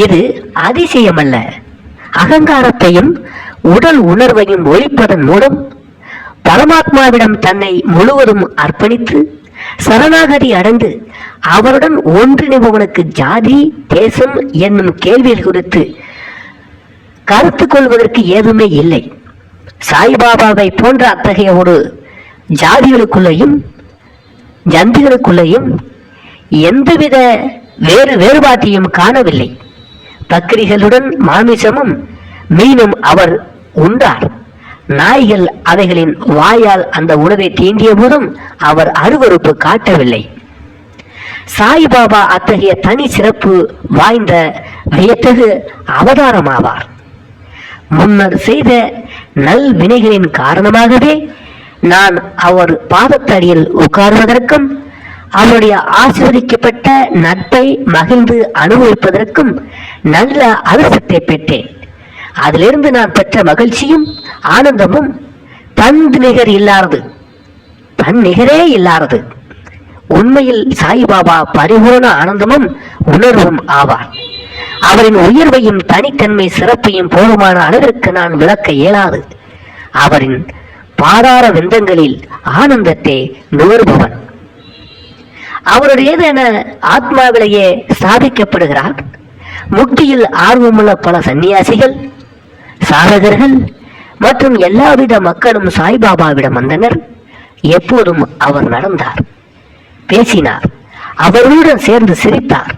இது அதிசயமல்ல. அகங்காரத்தையும் உடல் உணர்வையும் ஒழிப்பதன் மூலம் பரமாத்மாவிடம் தன்னை முழுவதும் அர்ப்பணித்து சரணாகதி அடைந்து அவருடன் ஒன்றிணைபவனுக்கு ஜாதி தேசம் என்னும் கேள்விகள் குறித்து கருத்து கொள்வதற்கு ஏதுமே இல்லை. சாய்பாபாவை போன்ற அத்தகைய ஒரு ஜாதிகளுக்குள்ளேயும் ஜந்திகளுக்குள்ளேயும் எந்தவித வேறுபாட்டையும் காணவில்லை. பக்ரிகளுடன் மாமிசமும் மீனும் அவர் உண்டார். நாய்கள் அவைகளின் வாயால் அந்த உணவை தீண்டிய போதும் அவர் அருவருப்பு காட்டவில்லை. சாய்பாபா அத்தகைய தனி சிறப்பு வாய்ந்த வியத்தகு அவதாரமாவார். முன்னர் செய்த நல் வினைகளின் காரணமாகவே நான் அவர் பாதத்தடியில் உட்காருவதற்கும் அவருடைய ஆசீர்வதிக்கப்பட்ட நட்பை மகிழ்ந்து அனுபவிப்பதற்கும் நல்ல அதிர்ஷ்டத்தை பெற்றேன். அதிலிருந்து நான் பெற்ற மகிழ்ச்சியும் ஆனந்தமும் தன் நிகரே இல்லாதது. உண்மையில் சாய்பாபா பரிபூர்ண ஆனந்தமும் உணர்வும் ஆவார். அவரின் உயர்வையும் தனித்தன்மை சிறப்பையும் போதுமான அளவிற்கு நான் விளக்க இயலாது. அவரின் பாதார விந்தங்களில் ஆனந்தத்தை நுகர்பவன். அவருடையதென ஆத்மாவிலேயே ஸ்தாபிக்கப்படுகிறார். முக்தியில் ஆர்வமுள்ள பல சன்னியாசிகள், சாதகர்கள் மற்றும் எல்லாவித மக்களும் சாய்பாபாவிடம் வந்தனர். எப்போதும் அவர் நடந்தார், பேசினார், அவர்களுடன் சேர்ந்து சிரித்தார்.